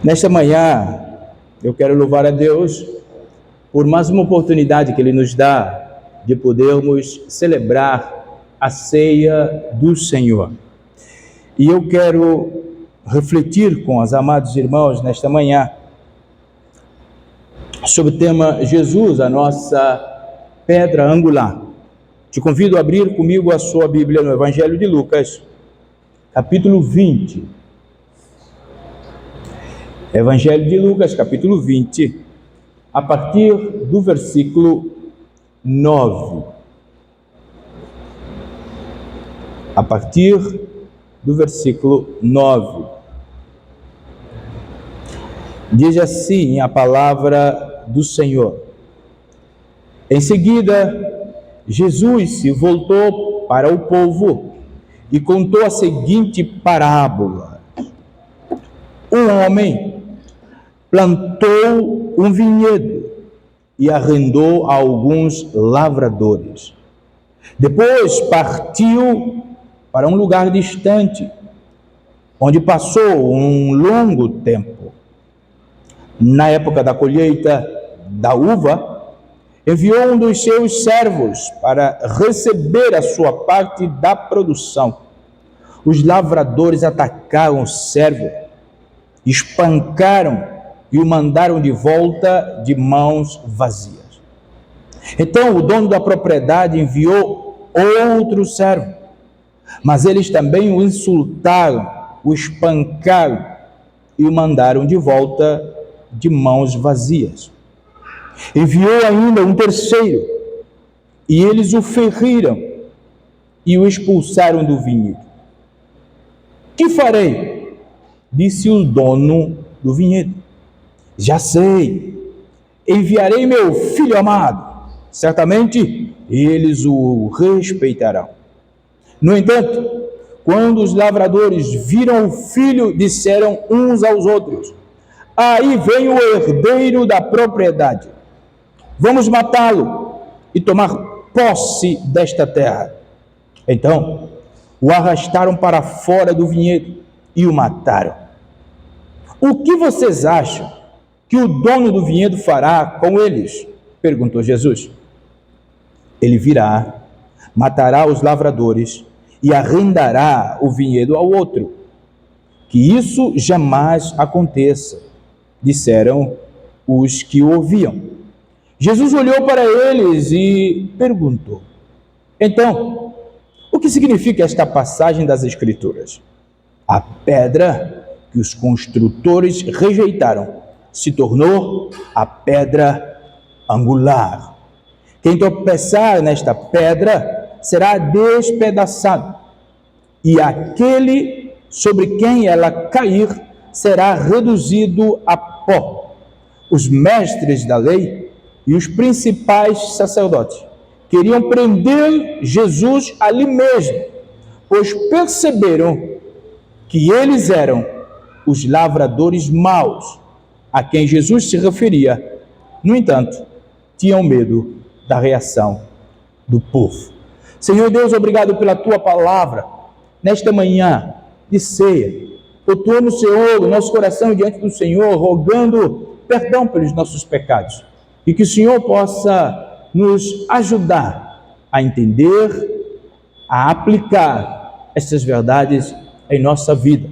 Nesta manhã, eu quero louvar a Deus por mais uma oportunidade que Ele nos dá de podermos celebrar a ceia do Senhor. E eu quero refletir com os amados irmãos nesta manhã sobre o tema Jesus, a nossa pedra angular. Te convido a abrir comigo a sua Bíblia no Evangelho de Lucas, capítulo 20. Evangelho de Lucas, capítulo 20, a partir do versículo 9. A partir do versículo 9. Diz assim a palavra do Senhor. Em seguida, Jesus se voltou para o povo e contou a seguinte parábola. Um homem plantou um vinhedo e arrendou a alguns lavradores. Depois partiu para um lugar distante, onde passou um longo tempo. Na época da colheita da uva, enviou um dos seus servos para receber a sua parte da produção. Os lavradores atacaram o servo, espancaram e o mandaram de volta de mãos vazias. Então o dono da propriedade enviou outro servo, mas eles também o insultaram, o espancaram e o mandaram de volta de mãos vazias. Enviou ainda um terceiro, e eles o feriram e o expulsaram do vinhedo. Que farei? Disse o dono do vinhedo. Já sei, enviarei meu filho amado, certamente eles o respeitarão. No entanto, quando os lavradores viram o filho, disseram uns aos outros: aí vem o herdeiro da propriedade. Vamos matá-lo e tomar posse desta terra. Então, o arrastaram para fora do vinhedo e o mataram. O que vocês acham que o dono do vinhedo fará com eles? Perguntou Jesus. Ele virá, matará os lavradores e arrendará o vinhedo ao outro. Que isso jamais aconteça, disseram os que o ouviam. Jesus olhou para eles e perguntou: então, o que significa esta passagem das Escrituras? A pedra que os construtores rejeitaram se tornou a pedra angular. Quem tropeçar nesta pedra será despedaçado, e aquele sobre quem ela cair será reduzido a pó. Os mestres da lei e os principais sacerdotes queriam prender Jesus ali mesmo, pois perceberam que eles eram os lavradores maus a quem Jesus se referia. No entanto, tinham medo da reação do povo. Senhor Deus, obrigado pela tua palavra nesta manhã de ceia. Eu tomo, Senhor, o nosso coração diante do Senhor, rogando perdão pelos nossos pecados, e que o Senhor possa nos ajudar a entender, a aplicar essas verdades em nossa vida.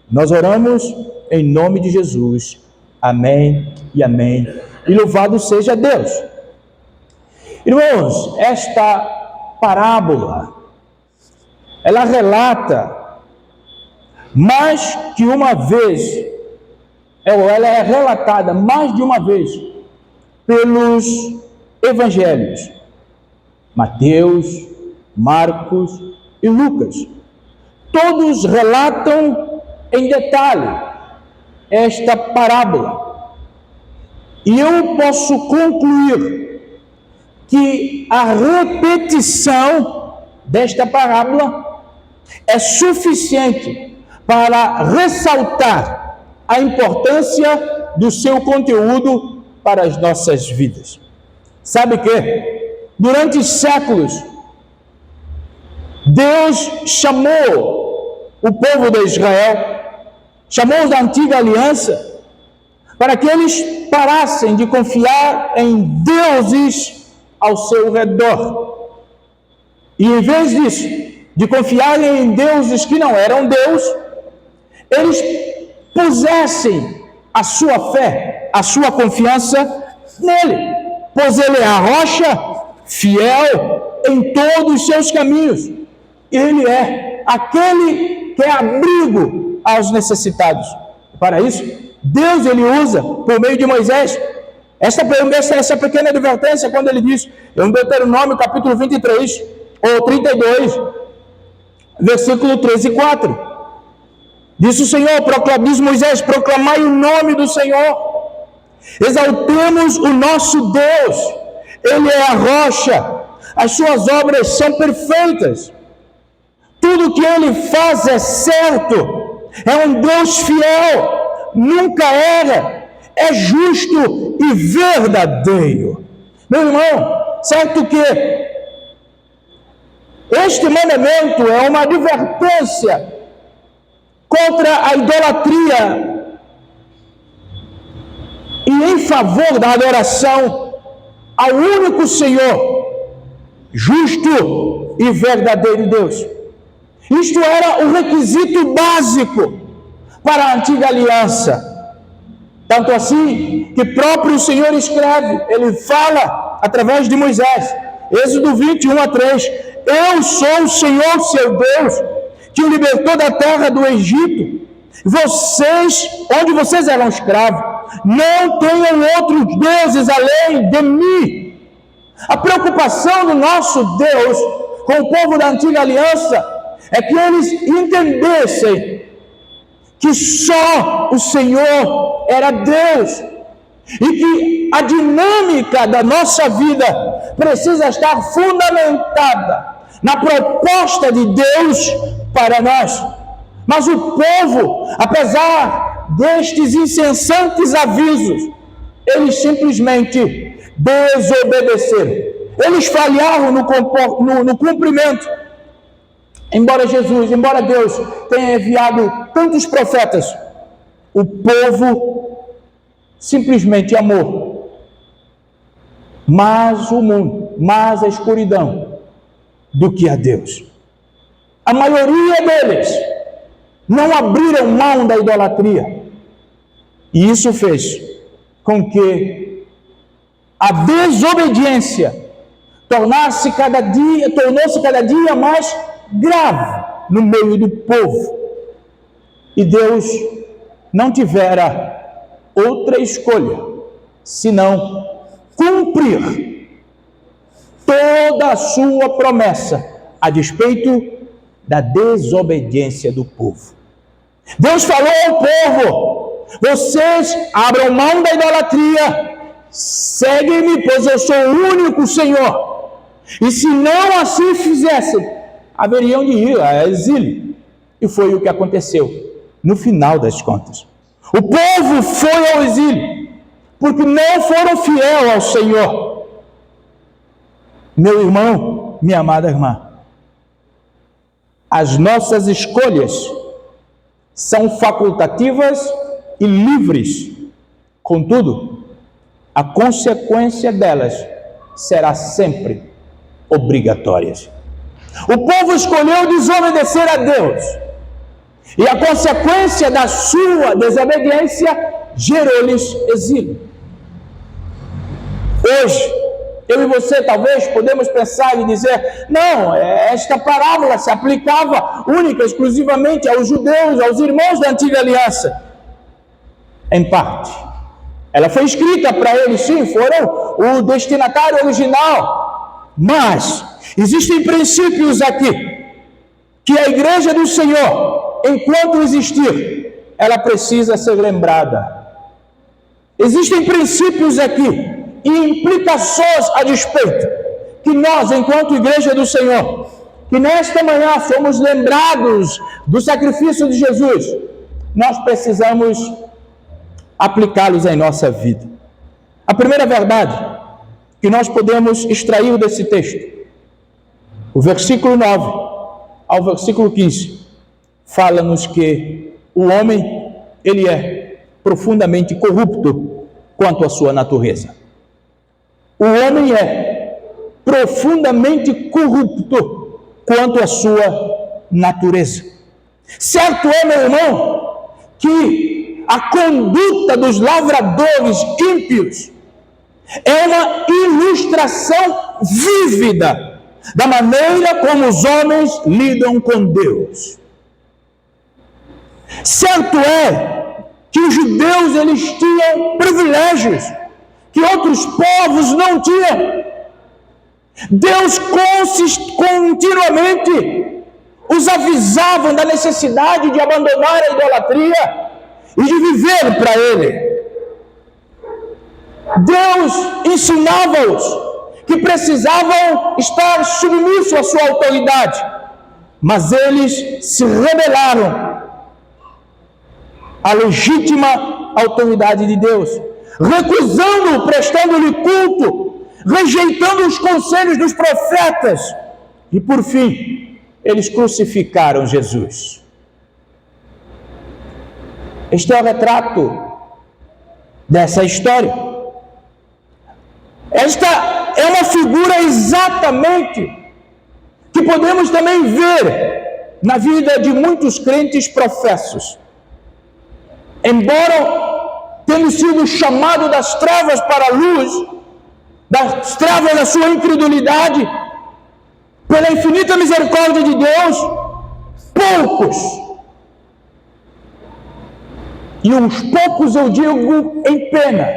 Nós oramos em nome de Jesus. Amém e amém. E louvado seja Deus. Irmãos, esta parábola, ela relata mais que uma vez, ela é relatada mais de uma vez pelos evangelhos, Mateus, Marcos e Lucas. Todos relatam em detalhe esta parábola. E eu posso concluir que a repetição desta parábola é suficiente para ressaltar a importância do seu conteúdo para as nossas vidas. Sabe que durante séculos Deus chamou o povo de Israel, chamou os da antiga aliança para que eles parassem de confiar em deuses ao seu redor. E em vez disso, de confiarem em deuses que não eram Deus, eles pusessem a sua fé, a sua confiança nele, pois ele é a rocha fiel em todos os seus caminhos. Ele é aquele que é abrigo aos necessitados. Para isso, Deus ele usa, por meio de Moisés, essa pequena advertência, quando ele diz, em Deuteronômio capítulo 23, ou 32, versículo 13 e 4. Diz o Senhor, diz Moisés, proclamai o nome do Senhor, exaltemos o nosso Deus, ele é a rocha, as suas obras são perfeitas, tudo que ele faz é certo, é um Deus fiel, nunca erra, é justo e verdadeiro. Meu irmão, certo que este mandamento é uma advertência contra a idolatria e em favor da adoração ao único Senhor, justo e verdadeiro Deus. Isto era o requisito básico para a antiga aliança. Tanto assim que próprio Senhor escreve, ele fala através de Moisés, Êxodo 21 a 3, eu sou o Senhor seu Deus, que o libertou da terra do Egito. Onde vocês eram escravos, não tenham outros deuses além de mim. A preocupação do nosso Deus com o povo da antiga aliança é que eles entendessem que só o Senhor era Deus e que a dinâmica da nossa vida precisa estar fundamentada na proposta de Deus para nós. Mas o povo, apesar destes incessantes avisos, eles simplesmente desobedeceram. Eles falharam no cumprimento. Embora Deus tenha enviado tantos profetas, o povo simplesmente amou mais o mundo, mais a escuridão do que a Deus. A maioria deles não abriram mão da idolatria. E isso fez com que a desobediência tornou-se cada dia mais grave no meio do povo. E Deus não tivera outra escolha senão cumprir toda a sua promessa a despeito da desobediência do povo. Deus falou ao povo: vocês abram mão da idolatria, seguem-me, pois eu sou o único Senhor. E se não assim fizessem, haveriam de ir a exílio. E foi o que aconteceu no final das contas. O povo foi ao exílio porque não foram fiéis ao Senhor. Meu irmão, minha amada irmã, as nossas escolhas são facultativas e livres. Contudo, a consequência delas será sempre obrigatória. O povo escolheu desobedecer a Deus, e a consequência da sua desobediência gerou-lhes exílio. Hoje, eu e você talvez podemos pensar e dizer: não, esta parábola se aplicava única, exclusivamente aos judeus, aos irmãos da antiga aliança. Em parte, ela foi escrita para eles, sim, foram o destinatário original, mas existem princípios aqui que a igreja do Senhor, enquanto existir, ela precisa ser lembrada. Existem princípios aqui e implicações a despeito que nós, enquanto igreja do Senhor, que nesta manhã somos lembrados do sacrifício de Jesus, nós precisamos aplicá-los em nossa vida. A primeira verdade que nós podemos extrair desse texto, o versículo 9 ao versículo 15, fala-nos que o homem, ele é profundamente corrupto quanto à sua natureza. O homem é profundamente corrupto quanto à sua natureza. Certo é, meu irmão, que a conduta dos lavradores ímpios é uma ilustração vívida da maneira como os homens lidam com Deus. Certo é que os judeus eles tinham privilégios que outros povos não tinham. Deus continuamente os avisavam da necessidade de abandonar a idolatria e de viver para Ele. Deus ensinava-os que precisavam estar submissos à sua autoridade, mas eles se rebelaram à legítima autoridade de Deus, recusando-o, prestando-lhe culto, rejeitando os conselhos dos profetas, e por fim, eles crucificaram Jesus. Este é o retrato dessa história. Esta é uma figura exatamente que podemos também ver na vida de muitos crentes professos. Embora tendo sido chamado das trevas para a luz, das trevas da sua incredulidade, pela infinita misericórdia de Deus, poucos, e uns poucos eu digo em pena,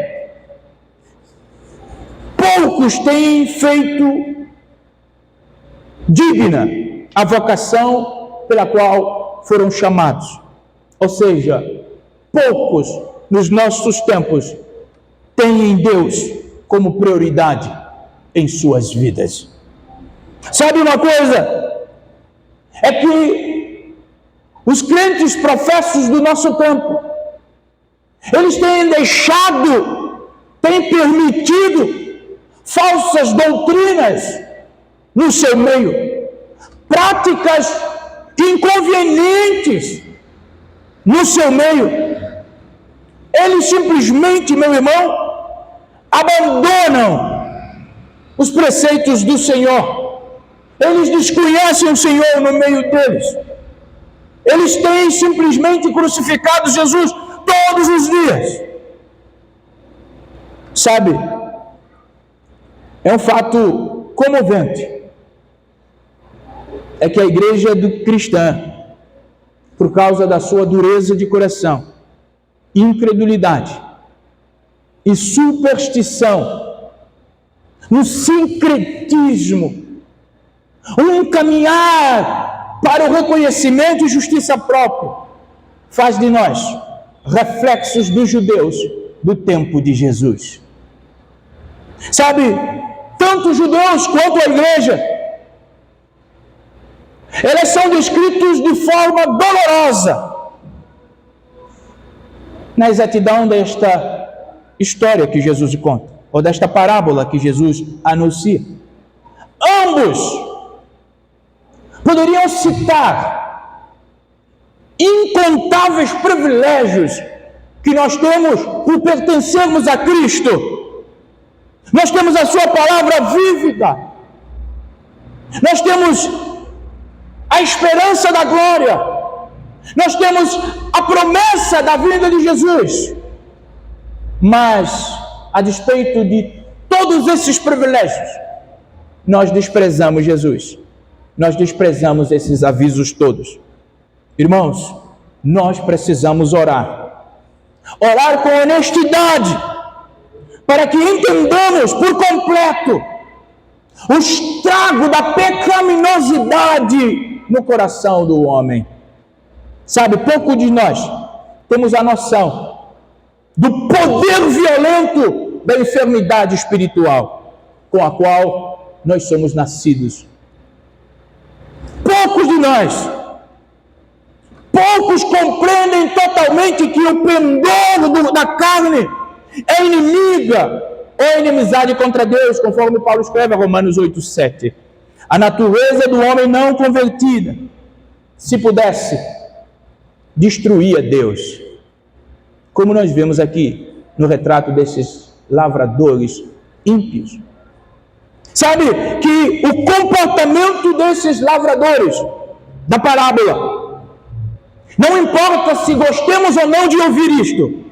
poucos têm feito digna a vocação pela qual foram chamados. Ou seja, poucos nos nossos tempos têm Deus como prioridade em suas vidas. Sabe uma coisa? É que os crentes professos do nosso tempo, eles têm deixado, têm permitido falsas doutrinas no seu meio, práticas inconvenientes no seu meio. Eles simplesmente, meu irmão, abandonam os preceitos do Senhor. Eles desconhecem o Senhor no meio deles. Eles têm simplesmente crucificado Jesus todos os dias. Sabe, é um fato comovente. É que a igreja cristã, por causa da sua dureza de coração, incredulidade e superstição, um sincretismo, um caminhar para o reconhecimento e justiça própria, faz de nós reflexos dos judeus do tempo de Jesus. Sabe, tanto os judeus quanto a igreja, eles são descritos de forma dolorosa na exatidão desta história que Jesus conta, ou desta parábola que Jesus anuncia. Ambos poderiam citar incontáveis privilégios que nós temos por pertencermos a Cristo. Nós temos a sua palavra vívida. Nós temos a esperança da glória. Nós temos a promessa da vinda de Jesus. Mas, a despeito de todos esses privilégios, nós desprezamos Jesus. Nós desprezamos esses avisos todos. Irmãos, nós precisamos orar. Orar com honestidade, para que entendamos por completo o estrago da pecaminosidade no coração do homem. Sabe, pouco de nós temos a noção do poder violento da enfermidade espiritual com a qual nós somos nascidos. Poucos de nós, poucos compreendem totalmente que o pendor da carne é inimiga, é inimizade contra Deus, conforme Paulo escreve a Romanos 8:7. A natureza do homem não convertida, se pudesse, destruía Deus. como nós vemos aqui no retrato desses lavradores ímpios. Sabe que o comportamento desses lavradores da parábola, não importa se gostemos ou não de ouvir isto,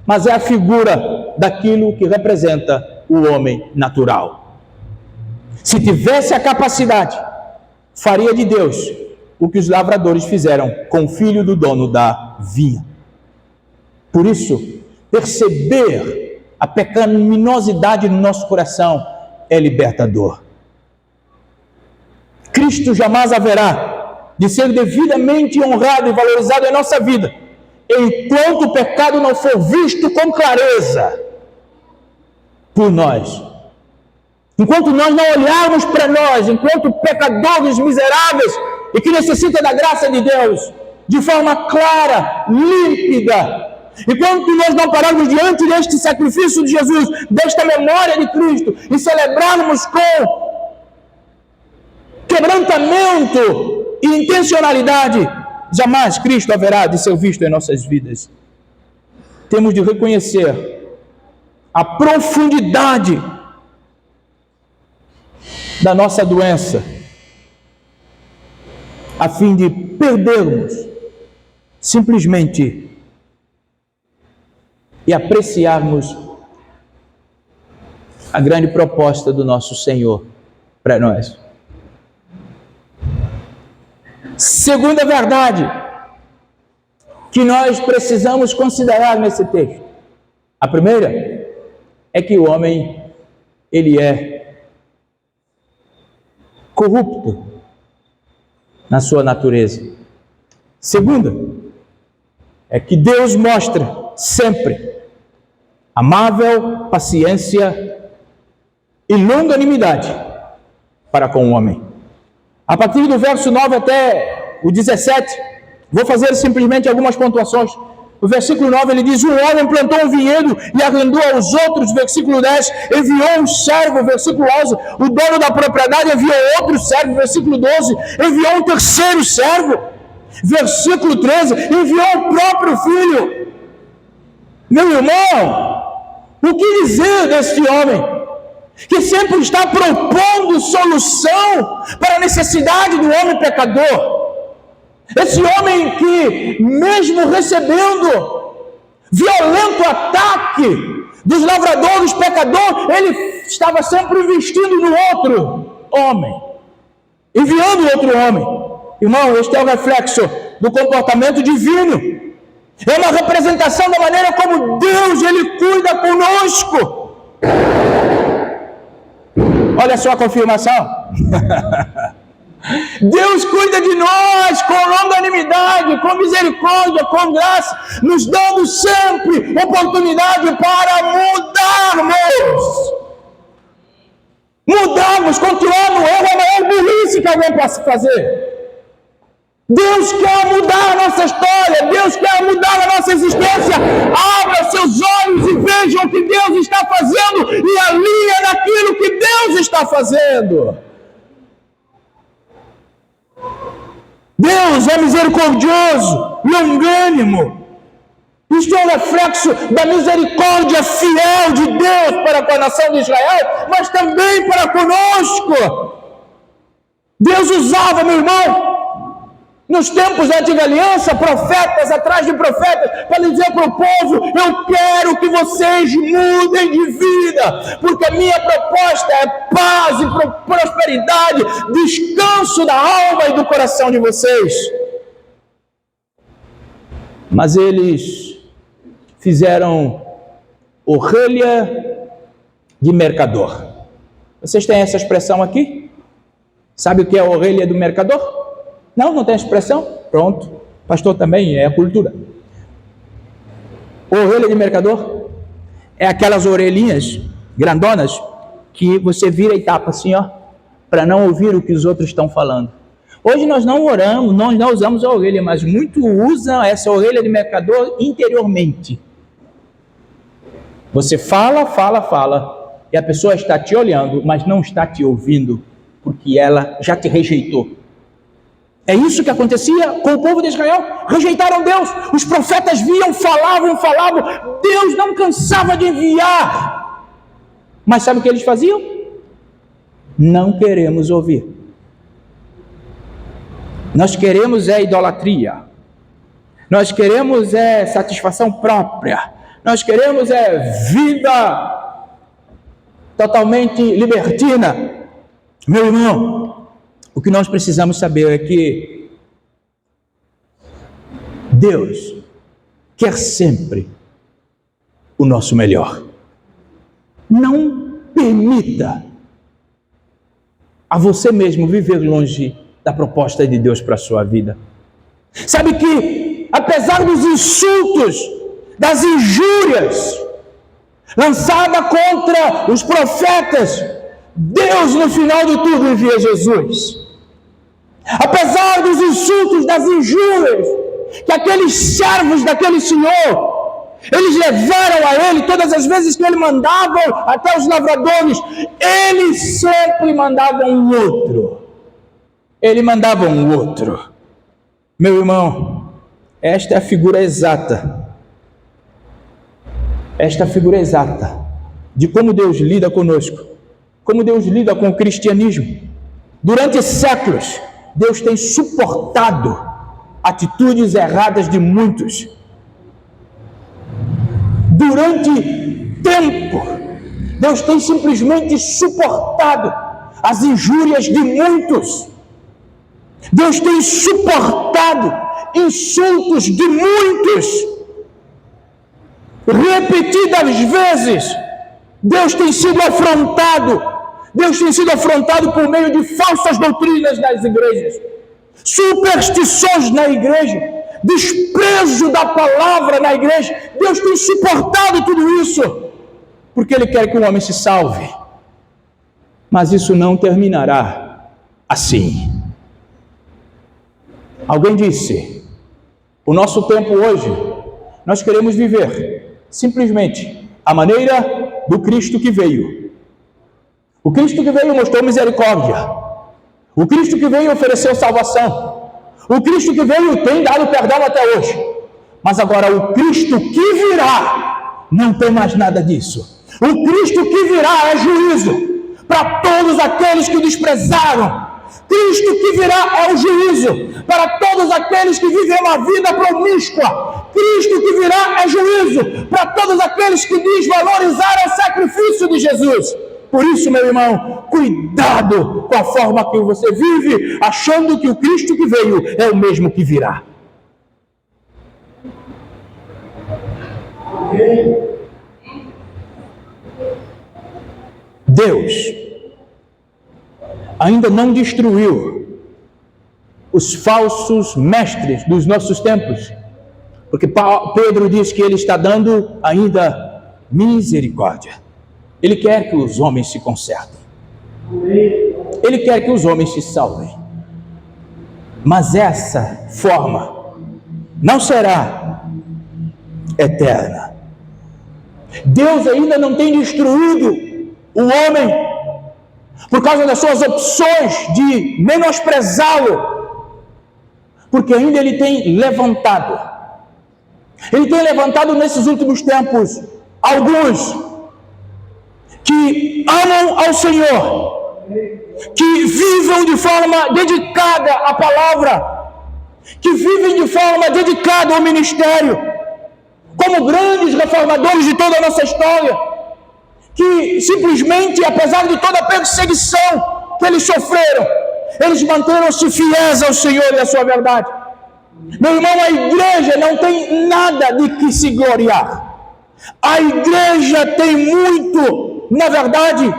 mas é a figura daquilo que representa o homem natural. Se tivesse a capacidade, faria de Deus o que os lavradores fizeram com o filho do dono da vinha. Por isso, perceber a pecaminosidade no nosso coração é libertador. Cristo jamais haverá de ser devidamente honrado e valorizado em nossa vida, enquanto o pecado não for visto com clareza por nós. Enquanto nós não olharmos para nós, enquanto pecadores miseráveis e que necessitam da graça de Deus, de forma clara, límpida, enquanto nós não pararmos diante deste sacrifício de Jesus, desta memória de Cristo, e celebrarmos com quebrantamento e intencionalidade, jamais Cristo haverá de ser visto em nossas vidas. Temos de reconhecer a profundidade da nossa doença, a fim de perdermos simplesmente e apreciarmos a grande proposta do nosso Senhor para nós. Segunda verdade que nós precisamos considerar nesse texto. A primeira é que o homem, ele é corrupto na sua natureza. Segunda é que Deus mostra sempre amável paciência e longanimidade para com o homem. A partir do verso 9 até o 17, vou fazer simplesmente algumas pontuações. O versículo 9 ele diz: um homem plantou um vinhedo e arrendou aos outros. Versículo 10, enviou um servo. Versículo 11, o dono da propriedade enviou outro servo. Versículo 12, enviou um terceiro servo. Versículo 13, enviou o próprio filho. Meu irmão, o que dizer deste homem que sempre está propondo solução para a necessidade do homem pecador? Esse homem que, mesmo recebendo violento ataque dos lavradores pecadores, ele estava sempre investindo no outro homem, enviando outro homem. Irmão, este é o reflexo do comportamento divino. É uma representação da maneira como Deus, ele cuida conosco. Olha só a confirmação. Deus cuida de nós com longanimidade, com misericórdia, com graça, nos dando sempre oportunidade para mudarmos, continuar no erro, é a maior burrice que alguém possa fazer. Deus quer mudar a nossa história, Deus quer mudar a nossa existência. Abra seus olhos e veja o que Deus está fazendo e alinha naquilo que Deus está fazendo. Deus é misericordioso, longânimo. Isto é um reflexo da misericórdia fiel de Deus para com a nação de Israel, mas também para conosco. Deus usava, meu irmão, nos tempos da antiga aliança, profetas atrás de profetas, para dizer para o povo: eu quero que vocês mudem de vida, porque a minha proposta é paz e prosperidade, descanso da alma e do coração de vocês. Mas eles fizeram orelha de mercador. Vocês têm essa expressão aqui? Sabe o que é a orelha do mercador? Não tem expressão? Pronto. Pastor também, é a cultura. Orelha de mercador é aquelas orelhinhas grandonas que você vira e tapa assim, ó, para não ouvir o que os outros estão falando. Hoje nós não oramos, nós não usamos a orelha, mas muitos usam essa orelha de mercador interiormente. Você fala, e a pessoa está te olhando, mas não está te ouvindo, porque ela já te rejeitou. É isso que acontecia com o povo de Israel. Rejeitaram Deus. Os profetas viam, falavam. Deus não cansava de enviar. Mas sabe o que eles faziam? Não queremos ouvir. Nós queremos idolatria. Nós queremos satisfação própria. Nós queremos vida totalmente libertina. Meu irmão, o que nós precisamos saber é que Deus quer sempre o nosso melhor. Não permita a você mesmo viver longe da proposta de Deus para a sua vida. Sabe que, apesar dos insultos, das injúrias lançadas contra os profetas, Deus no final de tudo envia Jesus. Apesar dos insultos, das injúrias que aqueles servos daquele Senhor, eles levaram a ele todas as vezes que ele mandava até os lavradores, ele sempre mandava um outro. Ele mandava um outro. Meu irmão, esta é a figura exata. Esta é a figura exata de como Deus lida conosco, como Deus lida com o cristianismo. Durante séculos, Deus tem suportado atitudes erradas de muitos. Durante tempo, Deus tem simplesmente suportado as injúrias de muitos. Deus tem suportado insultos de muitos. Repetidas vezes, Deus tem sido afrontado. Deus tem sido afrontado por meio de falsas doutrinas das igrejas, superstições na igreja, desprezo da palavra na igreja. Deus tem suportado tudo isso, porque Ele quer que o homem se salve. Mas isso não terminará assim. Alguém disse, o nosso tempo hoje, nós queremos viver simplesmente a maneira do Cristo que veio. O Cristo que veio mostrou misericórdia. O Cristo que veio ofereceu salvação. O Cristo que veio tem dado perdão até hoje. Mas agora o Cristo que virá não tem mais nada disso. O Cristo que virá é juízo para todos aqueles que o desprezaram. Cristo que virá é o juízo para todos aqueles que vivem uma vida promíscua. Cristo que virá é juízo para todos aqueles que desvalorizaram o sacrifício de Jesus. Por isso, meu irmão, cuidado com a forma que você vive, achando que o Cristo que veio é o mesmo que virá. Deus ainda não destruiu os falsos mestres dos nossos tempos, porque Pedro diz que ele está dando ainda misericórdia. Ele quer que os homens se consertem. Ele quer que os homens se salvem. Mas essa forma não será eterna. Deus ainda não tem destruído o homem por causa das suas opções de menosprezá-lo, porque ainda Ele tem levantado. Ele tem levantado nesses últimos tempos alguns que amam ao Senhor, que vivem de forma dedicada à palavra, que vivem de forma dedicada ao ministério, como grandes reformadores de toda a nossa história, que simplesmente, apesar de toda a perseguição que eles sofreram, eles manteram-se fiéis ao Senhor e à sua verdade. Meu irmão, a igreja não tem nada de que se gloriar. A igreja tem muito. Na verdade,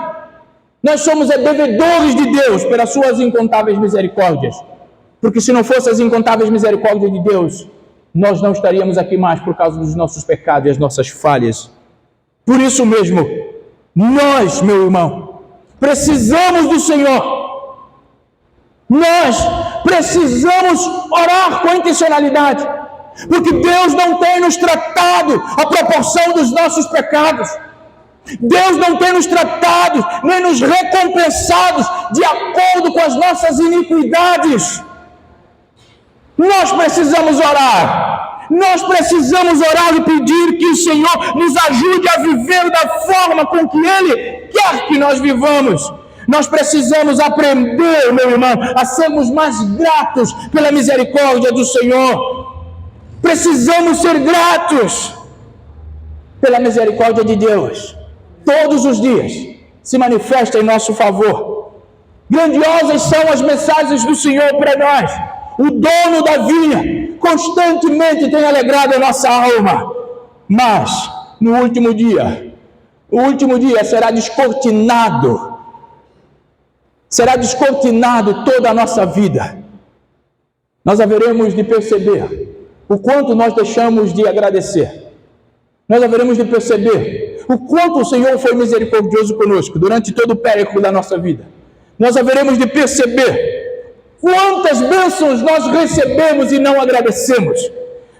nós somos devedores de Deus pelas suas incontáveis misericórdias. Porque se não fossem as incontáveis misericórdias de Deus, nós não estaríamos aqui mais por causa dos nossos pecados e as nossas falhas. Por isso mesmo, nós, meu irmão, precisamos do Senhor. Nós precisamos orar com intencionalidade, porque Deus não tem nos tratado à proporção dos nossos pecados. Deus não tem nos tratado, nem nos recompensado de acordo com as nossas iniquidades. Nós precisamos orar. Nós precisamos orar e pedir que o Senhor nos ajude a viver da forma com que Ele quer que nós vivamos. Nós precisamos aprender, meu irmão, a sermos mais gratos pela misericórdia do Senhor. Precisamos ser gratos pela misericórdia de Deus. Todos os dias se manifesta em nosso favor. Grandiosas são as mensagens do Senhor para nós. O dono da vinha constantemente tem alegrado a nossa alma. Mas, no último dia, o último dia será descortinado toda a nossa vida. Nós haveremos de perceber o quanto nós deixamos de agradecer. Nós haveremos de perceber o quanto o Senhor foi misericordioso conosco durante todo o périplo da nossa vida. Nós haveremos de perceber quantas bênçãos nós recebemos e não agradecemos.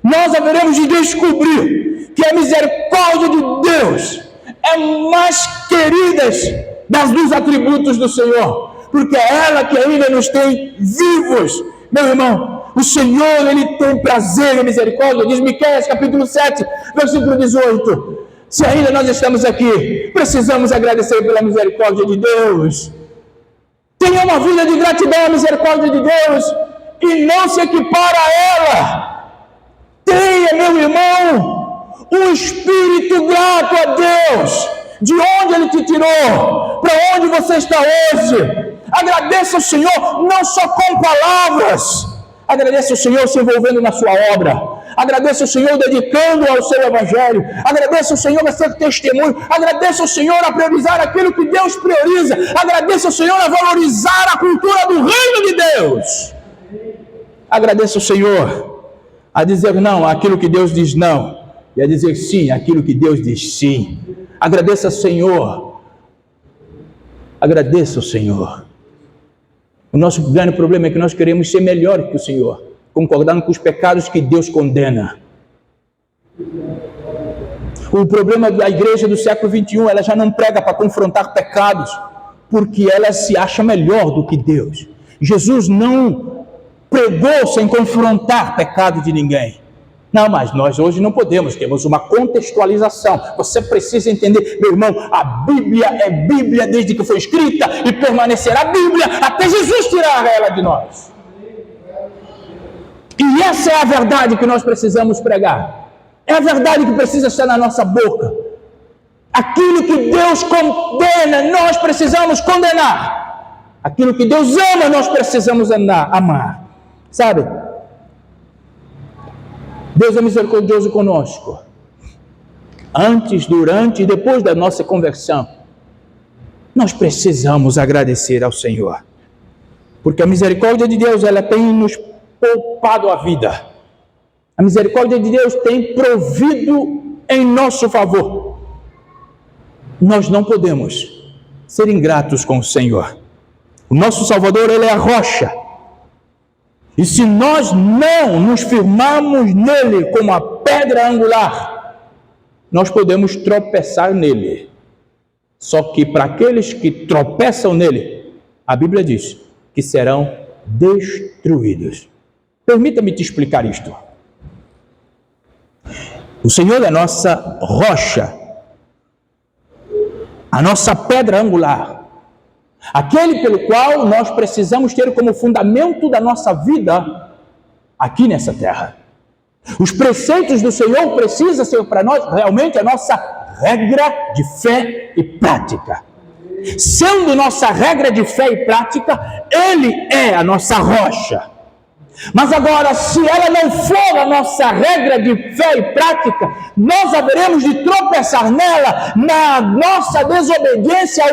Nós haveremos de descobrir que a misericórdia de Deus é mais querida dos atributos do Senhor, porque é ela que ainda nos tem vivos. Meu irmão, o Senhor, Ele tem prazer e misericórdia. Diz Miqueias capítulo 7, versículo 18. Se ainda nós estamos aqui, precisamos agradecer pela misericórdia de Deus. Tenha uma vida de gratidão à misericórdia de Deus e não se equipara a ela. Tenha, meu irmão, um espírito grato a Deus, de onde Ele te tirou, para onde você está hoje. Agradeça ao Senhor não só com palavras, agradeça ao Senhor se envolvendo na sua obra. Agradeça ao Senhor dedicando ao seu evangelho. Agradeça ao Senhor a ser testemunho. Agradeça ao Senhor a priorizar aquilo que Deus prioriza. Agradeça ao Senhor a valorizar a cultura do reino de Deus. Agradeça ao Senhor a dizer não àquilo que Deus diz não, e a dizer sim àquilo que Deus diz sim. Agradeça ao Senhor. Agradeça ao Senhor. O nosso grande problema é que nós queremos ser melhores que o Senhor, concordando com os pecados que Deus condena. O problema da igreja do século 21, ela já não prega para confrontar pecados, porque ela se acha melhor do que Deus. Jesus não pregou sem confrontar pecado de ninguém. Não, mas nós hoje não podemos, temos uma contextualização. Você precisa entender, meu irmão, a Bíblia é Bíblia desde que foi escrita e permanecerá Bíblia até Jesus tirar ela de nós. E essa é a verdade que nós precisamos pregar. É a verdade que precisa estar na nossa boca. Aquilo que Deus condena, nós precisamos condenar. Aquilo que Deus ama, nós precisamos amar. Sabe? Deus é misericordioso conosco. Antes, durante e depois da nossa conversão, nós precisamos agradecer ao Senhor. Porque a misericórdia de Deus, ela tem nos poupado a vida. A misericórdia de Deus tem provido em nosso favor. Nós não podemos ser ingratos com o Senhor. O nosso Salvador, Ele é a rocha. E se nós não nos firmarmos nele como a pedra angular, nós podemos tropeçar nele. Só que para aqueles que tropeçam nele, a Bíblia diz que serão destruídos. Permita-me te explicar isto. O Senhor é a nossa rocha, a nossa pedra angular. Aquele pelo qual nós precisamos ter como fundamento da nossa vida aqui nessa terra. Os preceitos do Senhor precisam ser para nós realmente a nossa regra de fé e prática. Sendo nossa regra de fé e prática, Ele é a nossa rocha. Mas agora, se ela não for a nossa regra de fé e prática, nós haveremos de tropeçar nela na nossa desobediência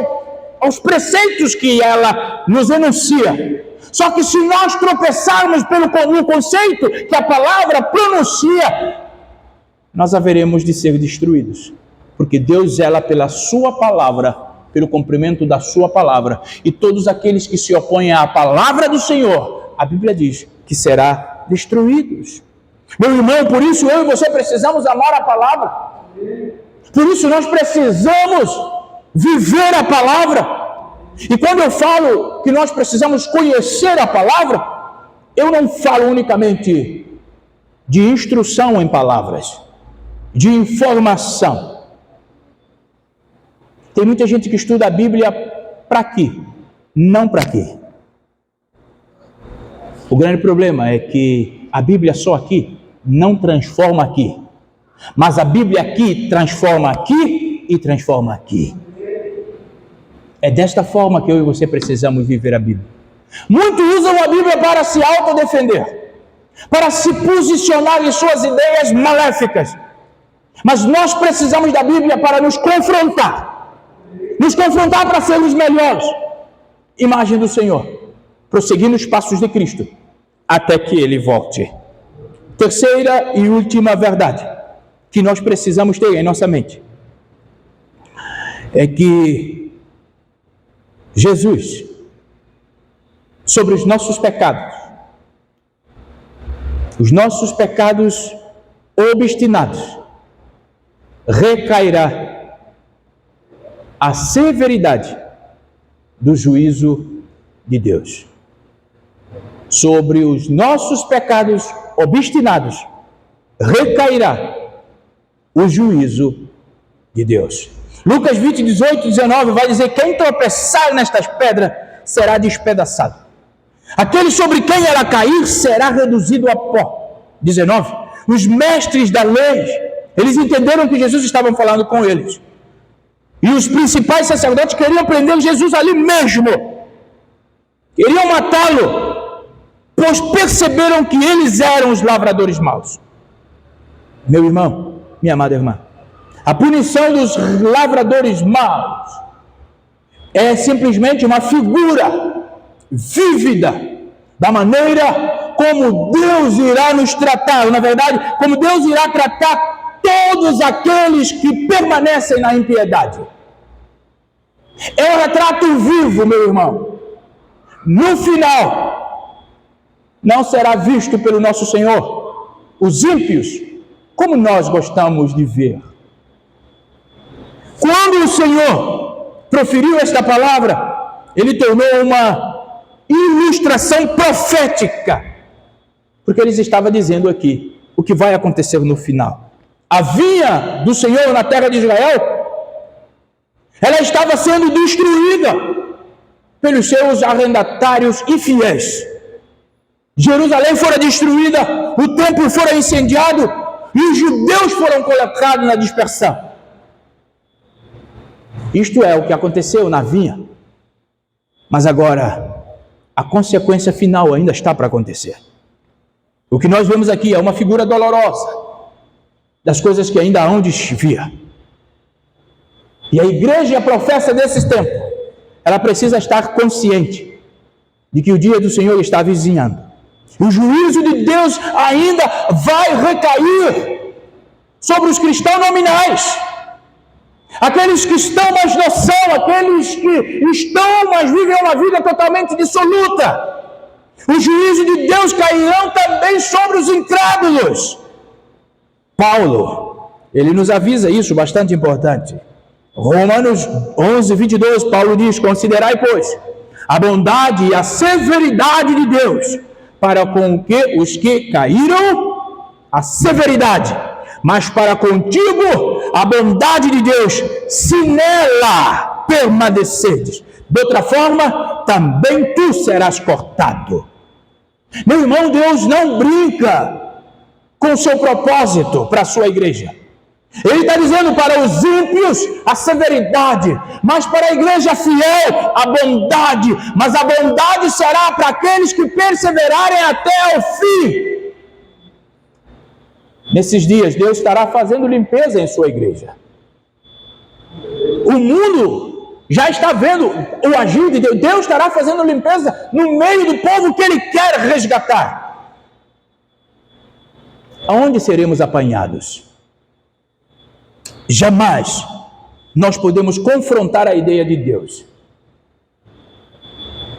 aos preceitos que ela nos enuncia. Só que se nós tropeçarmos no conceito que a palavra pronuncia, nós haveremos de ser destruídos. Porque Deus zela pela sua palavra, pelo cumprimento da sua palavra. E todos aqueles que se opõem à palavra do Senhor, a Bíblia diz que será destruídos. Meu irmão, por isso eu e você precisamos amar a palavra. Por isso nós precisamos viver a palavra. E quando eu falo que nós precisamos conhecer a palavra, eu não falo unicamente de instrução em palavras, de informação. Tem muita gente que estuda a Bíblia para quê? Não para quê. O grande problema é que a Bíblia só aqui não transforma aqui. Mas a Bíblia aqui transforma aqui e transforma aqui. É desta forma que eu e você precisamos viver a Bíblia. Muitos usam a Bíblia para se autodefender, para se posicionar em suas ideias maléficas. Mas nós precisamos da Bíblia para nos confrontar para sermos melhores. Imagem do Senhor, prosseguindo os passos de Cristo, até que Ele volte. Terceira e última verdade que nós precisamos ter em nossa mente é que Jesus, sobre os nossos pecados obstinados, recairá a severidade do juízo de Deus. Sobre os nossos pecados obstinados, recairá o juízo de Deus. Lucas 20, 18 e 19 vai dizer: quem tropeçar nestas pedras será despedaçado. Aquele sobre quem ela cair será reduzido a pó. 19. Os mestres da lei, eles entenderam que Jesus estava falando com eles. E os principais sacerdotes queriam prender Jesus ali mesmo. Queriam matá-lo, pois perceberam que eles eram os lavradores maus. Meu irmão, minha amada irmã, a punição dos lavradores maus é simplesmente uma figura vívida da maneira como Deus irá nos tratar, ou, na verdade, como Deus irá tratar todos aqueles que permanecem na impiedade. É um retrato vivo, meu irmão. No final, não será visto pelo nosso Senhor os ímpios como nós gostamos de ver. Quando o Senhor proferiu esta palavra, Ele tornou uma ilustração profética, porque Ele estava dizendo aqui o que vai acontecer no final. A vinha do Senhor na terra de Israel, ela estava sendo destruída pelos seus arrendatários infiéis. Jerusalém fora destruída, o templo fora incendiado e os judeus foram colocados na dispersão. Isto é o que aconteceu na vinha. Mas agora, a consequência final ainda está para acontecer. O que nós vemos aqui é uma figura dolorosa das coisas que ainda hão de vir. E a igreja e a professa desses tempos, ela precisa estar consciente de que o dia do Senhor está avizinhando. O juízo de Deus ainda vai recair sobre os cristãos nominais. Aqueles que estão mais noção, aqueles que estão, mas vivem uma vida totalmente dissoluta. O juízo de Deus cairão também sobre os incrédulos. Paulo, ele nos avisa isso, bastante importante. Romanos 11, 22, Paulo diz: considerai, pois, a bondade e a severidade de Deus, para com que os que caíram, a severidade, mas para contigo, a bondade de Deus, se nela permaneceres. De outra forma, também tu serás cortado. Meu irmão, Deus não brinca com o seu propósito para a sua igreja. Ele está dizendo para os ímpios a severidade, mas para a igreja fiel a bondade. Mas a bondade será para aqueles que perseverarem até o fim. Nesses dias, Deus estará fazendo limpeza em sua igreja. O mundo já está vendo o agir de Deus. Deus estará fazendo limpeza no meio do povo que Ele quer resgatar. Aonde seremos apanhados? Jamais nós podemos confrontar a ideia de Deus.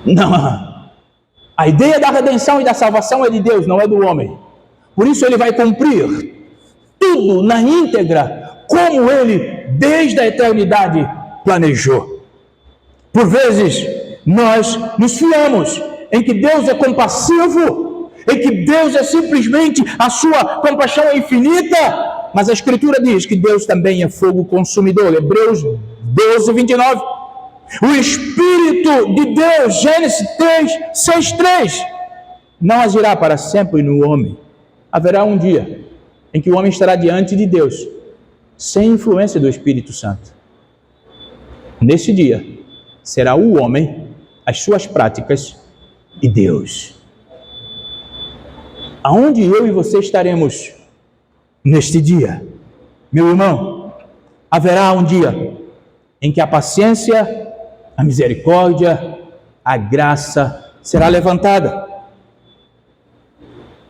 Não. A ideia da redenção e da salvação é de Deus, não é do homem. Por isso Ele vai cumprir tudo na íntegra, como Ele, desde a eternidade, planejou. Por vezes, nós nos fiamos em que Deus é compassivo em que Deus é simplesmente, a sua compaixão é infinita, mas a Escritura diz que Deus também é fogo consumidor. Hebreus 12, 29. O Espírito de Deus, Gênesis 3, 6, 3, não agirá para sempre no homem. Haverá um dia em que o homem estará diante de Deus, sem influência do Espírito Santo. Nesse dia, será o homem, as suas práticas e Deus. Aonde eu e você estaremos neste dia? Meu irmão, haverá um dia em que a paciência, a misericórdia, a graça será levantada.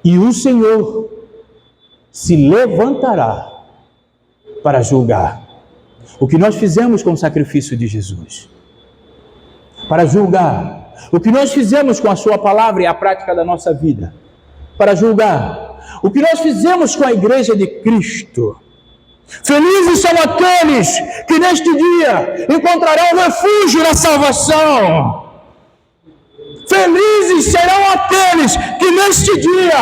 E o Senhor se levantará para julgar o que nós fizemos com o sacrifício de Jesus. Para julgar o que nós fizemos com a sua palavra e a prática da nossa vida. Para julgar o que nós fizemos com a igreja de Cristo. Felizes são aqueles que neste dia encontrarão refúgio na salvação. Felizes serão aqueles que neste dia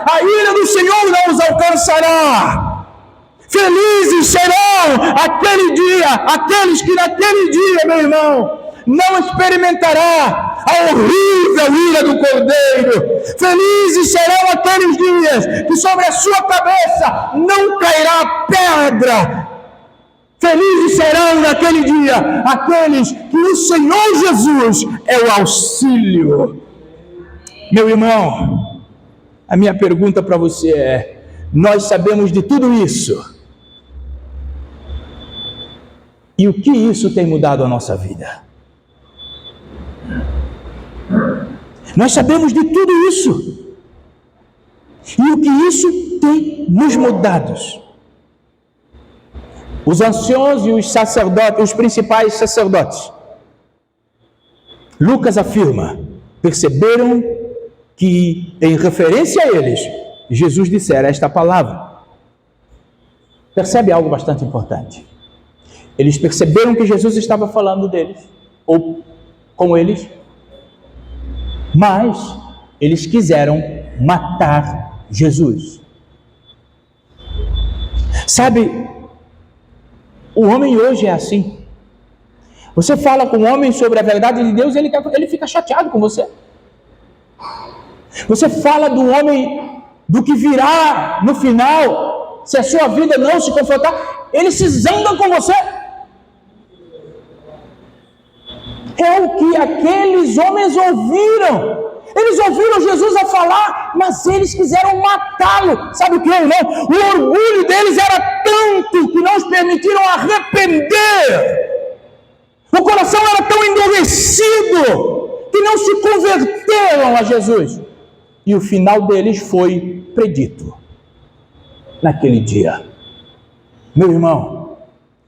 a ira do Senhor não os alcançará. Felizes serão aqueles que naquele dia, meu irmão, não experimentará a horrível ira do Cordeiro. Felizes serão aqueles dias que sobre a sua cabeça não cairá pedra. Felizes serão naquele dia aqueles que o Senhor Jesus é o auxílio. Meu irmão, a minha pergunta para você é: nós sabemos de tudo isso? E o que isso tem mudado a nossa vida? Nós sabemos de tudo isso. E o que isso tem nos mudado? Os anciãos e os sacerdotes, os principais sacerdotes, Lucas afirma, perceberam que, em referência a eles, Jesus dissera esta palavra. Percebe algo bastante importante. Eles perceberam que Jesus estava falando deles, ou com eles, mas eles quiseram matar Jesus. Sabe, o homem hoje é assim. Você fala com o homem sobre a verdade de Deus, ele fica chateado com você. Você fala do homem, do que virá no final, se a sua vida não se confrontar, ele se zanga com você. É o que aqueles homens ouviram. Eles ouviram Jesus a falar, mas eles quiseram matá-lo. Sabe o que, irmão? O orgulho deles era tanto que não os permitiram arrepender. O coração era tão endurecido que não se converteram a Jesus. E o final deles foi predito naquele dia. Meu irmão,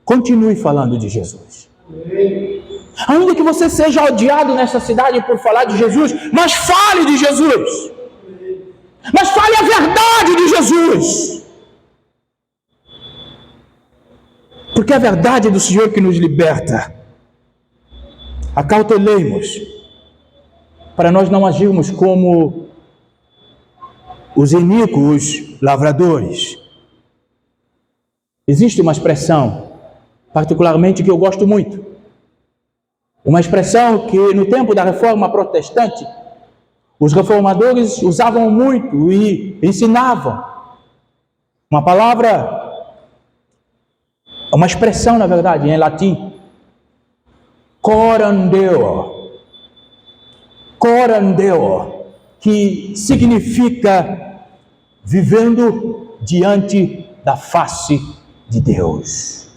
continue falando de Jesus. Ainda que você seja odiado nessa cidade por falar de Jesus, mas fale de Jesus. Mas fale a verdade de Jesus. Porque é a verdade do Senhor que nos liberta. Acautelemos para nós não agirmos como os iníquos lavradores. Existe uma expressão, particularmente, que eu gosto muito. Uma expressão que no tempo da Reforma Protestante, os reformadores usavam muito e ensinavam. Uma palavra, uma expressão, na verdade, em latim. Coram Deo. Coram Deo, que significa vivendo diante da face de Deus.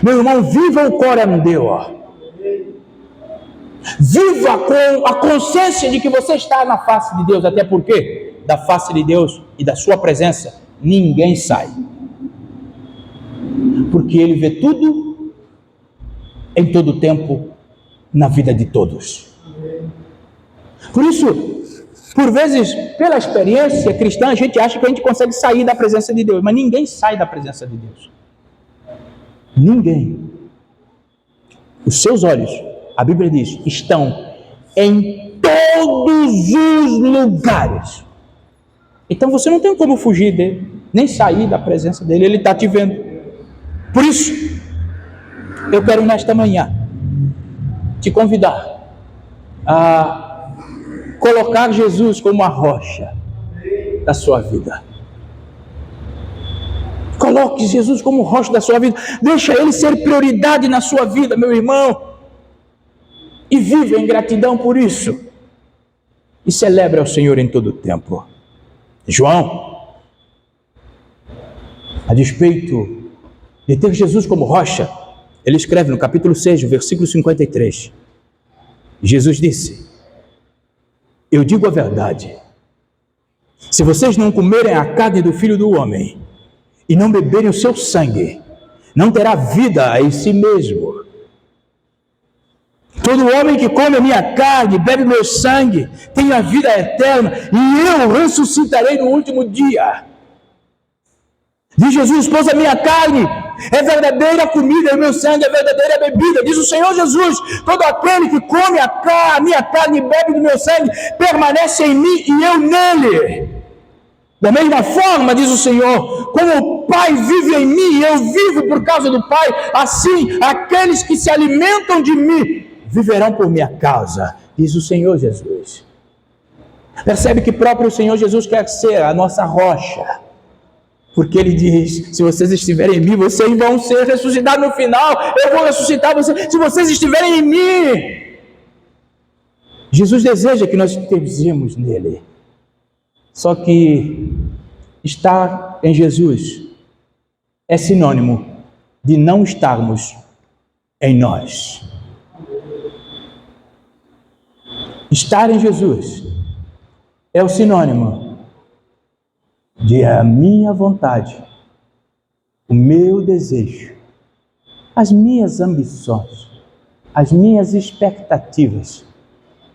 Meu irmão, viva o Coram Deo. Viva com a consciência de que você está na face de Deus, até porque da face de Deus e da sua presença ninguém sai. Porque Ele vê tudo, em todo tempo, na vida de todos. Por isso, por vezes, pela experiência cristã, a gente acha que a gente consegue sair da presença de Deus, mas ninguém sai da presença de Deus. Ninguém. Os seus olhos, a Bíblia diz, estão em todos os lugares. Então você não tem como fugir dele, nem sair da presença dele, ele está te vendo. Por isso, eu quero nesta manhã te convidar a colocar Jesus como a rocha da sua vida. Coloque Jesus como rocha da sua vida. Deixa ele ser prioridade na sua vida, meu irmão. E vive em gratidão por isso. E celebra ao Senhor em todo o tempo. João, a despeito de ter Jesus como rocha, ele escreve no capítulo 6, versículo 53. Jesus disse: eu digo a verdade. Se vocês não comerem a carne do Filho do Homem e não beberem o seu sangue, não terá vida em si mesmo. Todo homem que come a minha carne, bebe meu sangue, tem a vida eterna, e eu ressuscitarei no último dia. Diz Jesus: pois a minha carne é verdadeira comida e o meu sangue é verdadeira bebida. Diz o Senhor Jesus: todo aquele que come a minha carne e bebe do meu sangue, permanece em mim e eu nele. Da mesma forma, diz o Senhor, como o Pai vive em mim e eu vivo por causa do Pai, assim aqueles que se alimentam de mim viverão por minha causa, diz o Senhor Jesus. Percebe que próprio o Senhor Jesus quer ser a nossa rocha, porque ele diz: se vocês estiverem em mim, vocês vão ser ressuscitados no final, eu vou ressuscitar vocês, se vocês estiverem em mim. Jesus deseja que nós estejamos nele, só que estar em Jesus é sinônimo de não estarmos em nós. Estar em Jesus é o sinônimo de a minha vontade, o meu desejo, as minhas ambições, as minhas expectativas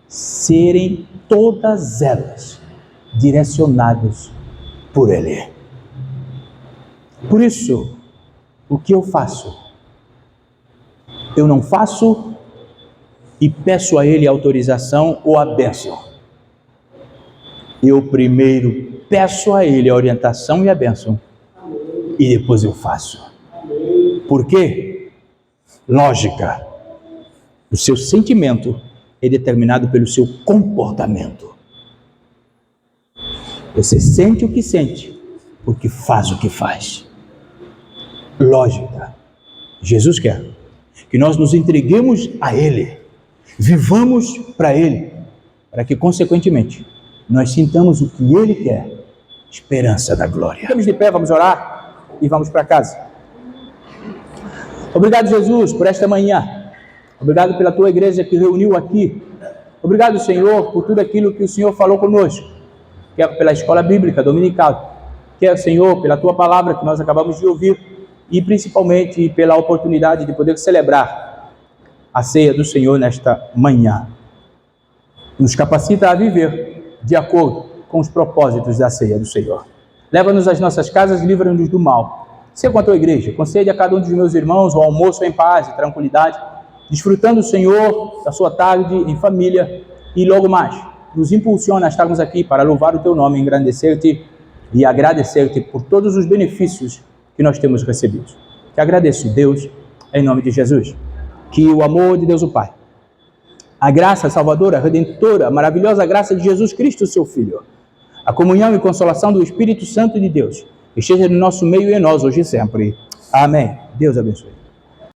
serem todas elas direcionadas por Ele. Por isso, o que eu faço? Eu não faço e peço a Ele autorização ou a bênção. Eu primeiro peço a Ele a orientação e a bênção, e depois eu faço. Por quê? Lógica. O seu sentimento é determinado pelo seu comportamento. Você sente o que sente, porque faz o que faz. Lógica. Jesus quer que nós nos entreguemos a Ele, vivamos para Ele, para que, consequentemente, nós sintamos o que Ele quer, esperança da glória. Ficamos de pé, vamos orar e vamos para casa. Obrigado, Jesus, por esta manhã. Obrigado pela Tua igreja que reuniu aqui. Obrigado, Senhor, por tudo aquilo que o Senhor falou conosco. Quer pela escola bíblica dominical. Quer, Senhor, pela Tua palavra que nós acabamos de ouvir. E principalmente pela oportunidade de poder celebrar a ceia do Senhor nesta manhã. Nos capacita a viver de acordo com os propósitos da ceia do Senhor. Leva-nos às nossas casas e livra-nos do mal. Seja com a Tua igreja, concede a cada um dos meus irmãos o almoço em paz e tranquilidade, desfrutando, Senhor, da sua tarde em família, e logo mais nos impulsiona a estarmos aqui para louvar o Teu nome, engrandecer-Te e agradecer-Te por todos os benefícios que nós temos recebido. Te agradeço, Deus, em nome de Jesus. Que o amor de Deus o Pai, a graça salvadora, redentora, a maravilhosa graça de Jesus Cristo, seu Filho, a comunhão e consolação do Espírito Santo de Deus, esteja no nosso meio e em nós hoje e sempre. Amém. Deus abençoe.